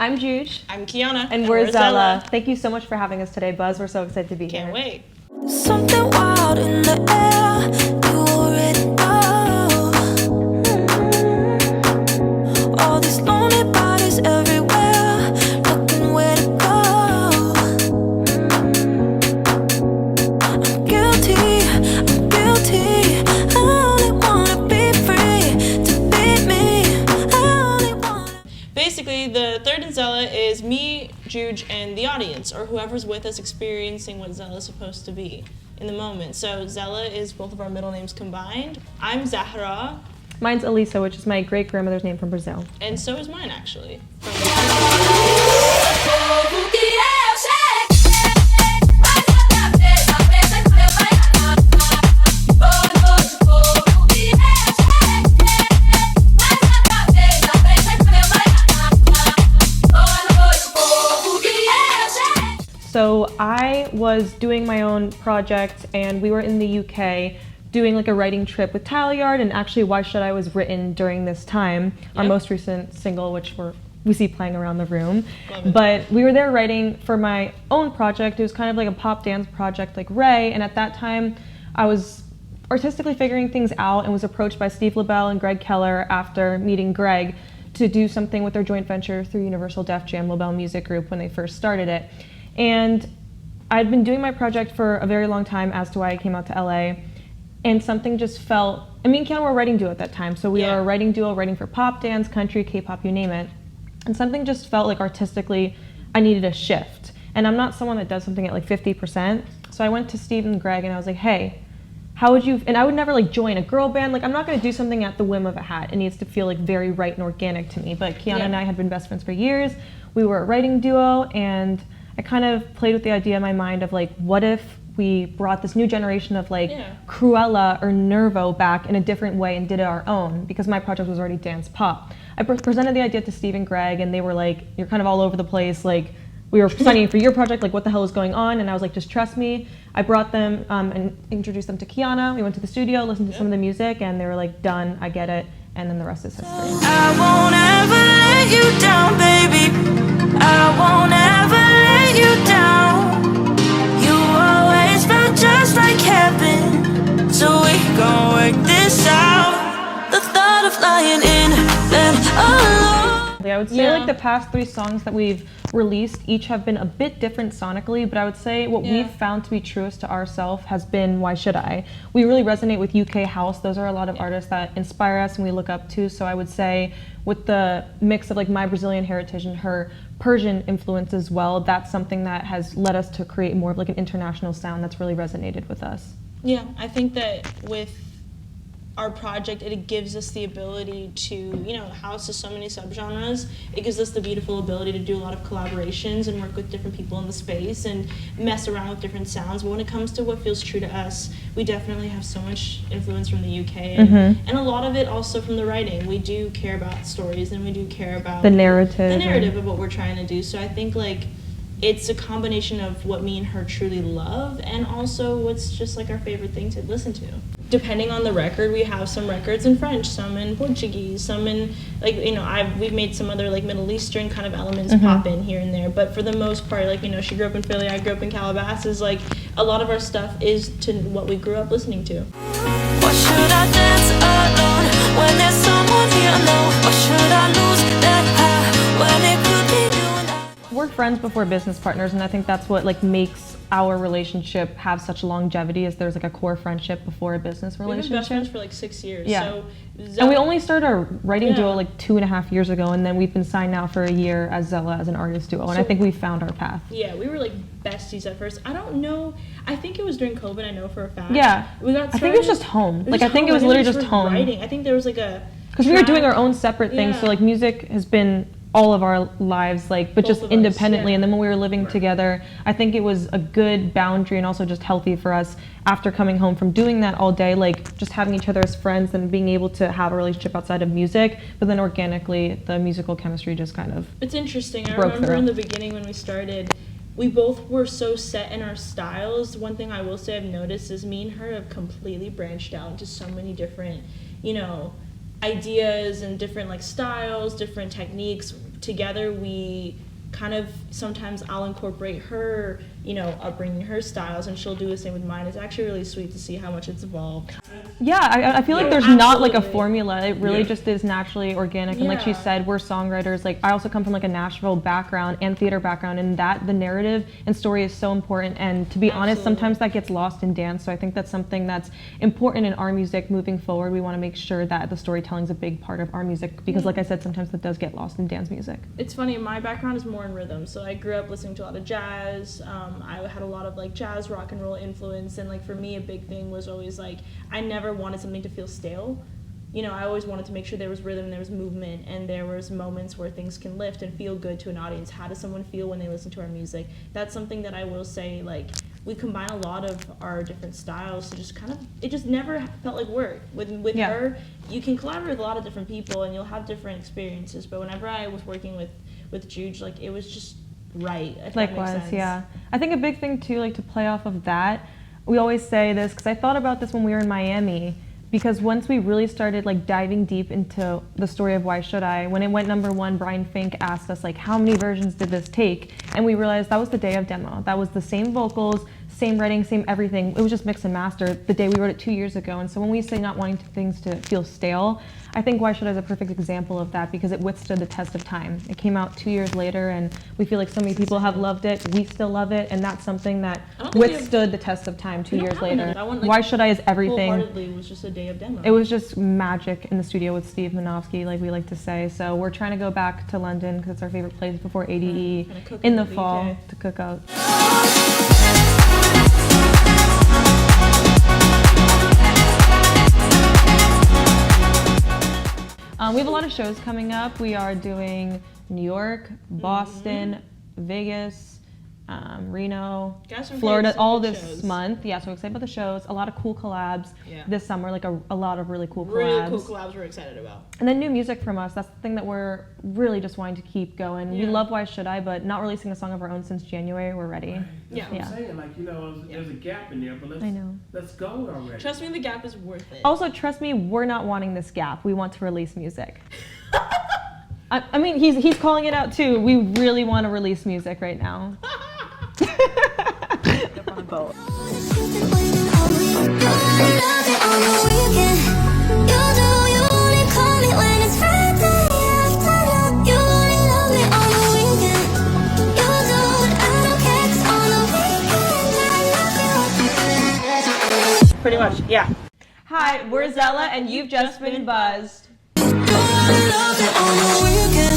I'm Juge. I'm Kiana. And we're Z3lla. Thank you so much for having us today, Buzz. We're so excited to be here. Can't wait. Something wild in the air, you already know. All these lonely bodies everywhere, looking where to go. I'm guilty, I only wanna be free to be me. I only wanna... Basically, the third in Z3lla is me, Juge, and the audience, or whoever's with us experiencing what Z3lla is supposed to be in the moment. So Z3lla is both of our middle names combined. I'm Zahra. Mine's Elisa, which is my great-grandmother's name from Brazil. And so is mine, actually. So I was doing my own project, and we were in the UK doing like a writing trip with Talliard, and actually Why Should I was written during this time, our most recent single, which we see playing around the room. But we were there writing for my own project. It was kind of like a pop dance project like Ray, and at that time I was artistically figuring things out and was approached by Z3lla and Greg Keller after meeting Greg to do something with their joint venture through Universal Def Jam LaBelle Music Group when they first started it. And I'd been doing my project for a very long time as to why I came out to LA, and something just felt, me and Kiana were a writing duo at that time, so we were a writing duo writing for pop, dance, country, K-pop, you name it. And something just felt like artistically I needed a shift. And I'm not someone that does something at like 50%, so I went to Steve and Greg and I was like, hey, how would you, and I would never like join a girl band, like I'm not gonna do something at the whim of a hat. It needs to feel like very right and organic to me. But Kiana and I had been best friends for years. We were a writing duo, and I kind of played with the idea in my mind of like, what if we brought this new generation of like Cruella or Nervo back in a different way and did it our own, because my project was already dance pop. I presented the idea to Steve and Greg, and they were like, you're kind of all over the place, like we were signing for your project, like what the hell is going on? And I was like, just trust me. I brought them and introduced them to Kiana. We went to the studio, listened to some of the music, and they were like, done, I get it. And then the rest is history. I won't ever let you down, baby. I won't ever let you down. You always felt just like heaven, so we gon' work this out. The thought of lying in bed alone. I would say like the past 3 songs that we've released each have been a bit different sonically, but I would say what we've found to be truest to ourselves has been Why Should I? We really resonate with UK house. Those are a lot of artists that inspire us and we look up to. So I would say with the mix of like my Brazilian heritage and her Persian influence as well, that's something that has led us to create more of like an international sound that's really resonated with us. Yeah, I think that with our project, it gives us the ability to, house so many subgenres. It gives us the beautiful ability to do a lot of collaborations and work with different people in the space and mess around with different sounds. But when it comes to what feels true to us, we definitely have so much influence from the UK and a lot of it also from the writing. We do care about stories, and we do care about the narrative of what we're trying to do. So I think like it's a combination of what me and her truly love, and also what's just like our favorite thing to listen to. Depending on the record, we have some records in French, some in Portuguese, some in like we've made some other like Middle Eastern kind of elements pop in here and there. But for the most part, like she grew up in Philly, I grew up in Calabasas. Like a lot of our stuff is to what we grew up listening to. Why should I dance alone when there's someone here alone? Or should I lose that high when it could be you and I? We're friends before business partners, and I think that's what like makes our relationship have such longevity, is there's like a core friendship before a business relationship. We've been best friends for like 6 years. Yeah. So and we only started our writing duo like 2.5 years ago, and then we've been signed now for a year as Z3lla as an artist duo, and I think we found our path. Yeah, we were like besties at first. I don't know. I think it was during COVID. I know for a fact. Yeah. We got started, I think it was just home. Like I think it was literally just home. Writing. I think there was like a. Because we were doing our own separate things, so like music has been all of our lives, like, but just independently. And then when we were living together, I think it was a good boundary and also just healthy for us after coming home from doing that all day, like just having each other as friends and being able to have a relationship outside of music, but then organically the musical chemistry just kind of It's interesting. I remember in the beginning when we started, we both were so set in our styles. One thing I will say I've noticed is me and her have completely branched out into so many different, ideas and different like styles, different techniques. together we kind of, sometimes I'll incorporate her, you know, upbringing, her styles, and she'll do the same with mine. It's actually really sweet to see how much it's evolved. Yeah, I feel like there's not like a formula. It really just is naturally organic. And like she Yeah. said, we're songwriters. Like I also come from like a Nashville background and theater background, and that the narrative and story is so important. And to be honest, sometimes that gets lost in dance. So I think that's something that's important in our music moving forward. We want to make sure that the storytelling is a big part of our music because, like I said, sometimes that does get lost in dance music. It's funny, my background is more in rhythm, so I grew up listening to a lot of jazz. I had a lot of like jazz rock and roll influence, and like for me a big thing was always like I never wanted something to feel stale. You know, I always wanted to make sure there was rhythm, there was movement, and there was moments where things can lift and feel good to an audience. How does someone feel when they listen to our music? That's something that I will say, like, we combine a lot of our different styles to just kind of, it just never felt like work. With her, you can collaborate with a lot of different people and you'll have different experiences, but whenever I was working with Juge, like, it was just right, if that makes sense. Yeah. I think a big thing too, like to play off of that, we always say this, because I thought about this when we were in Miami, because once we really started like diving deep into the story of Why Should I, when it went #1, Brian Fink asked us like, how many versions did this take? And we realized that was the day of demo. That was the same vocals, same writing, same everything. It was just mix and master the day we wrote it 2 years ago. And so when we say not wanting things to feel stale, I think Why Should I is a perfect example of that because it withstood the test of time. It came out 2 years later and we feel like so many people have loved it. We still love it, and that's something that withstood the test of time 2 years later. Why Should I is everything. Wholeheartedly was just a day of demo. It was just magic in the studio with Steve Manofsky, like we like to say. So we're trying to go back to London because it's our favorite place before ADE in the fall to cook out. We have a lot of shows coming up. We are doing New York, Boston, Vegas, Reno, Florida, all this month. Yeah, so we're excited about the shows. A lot of cool collabs this summer, like a lot of really cool collabs. Really cool collabs we're excited about. And then new music from us. That's the thing that we're really just wanting to keep going. We love Why Should I, but not releasing a song of our own since January. We're ready. Right. That's what I'm saying. Like, you know, there's a gap in there, but let's go already. Trust me, the gap is worth it. Also, trust me, we're not wanting this gap. We want to release music. I mean, he's calling it out too. We really want to release music right now. Pretty much, yeah. Hi, we're Z3lla, and you've just been buzzed. You only love it on the weekend.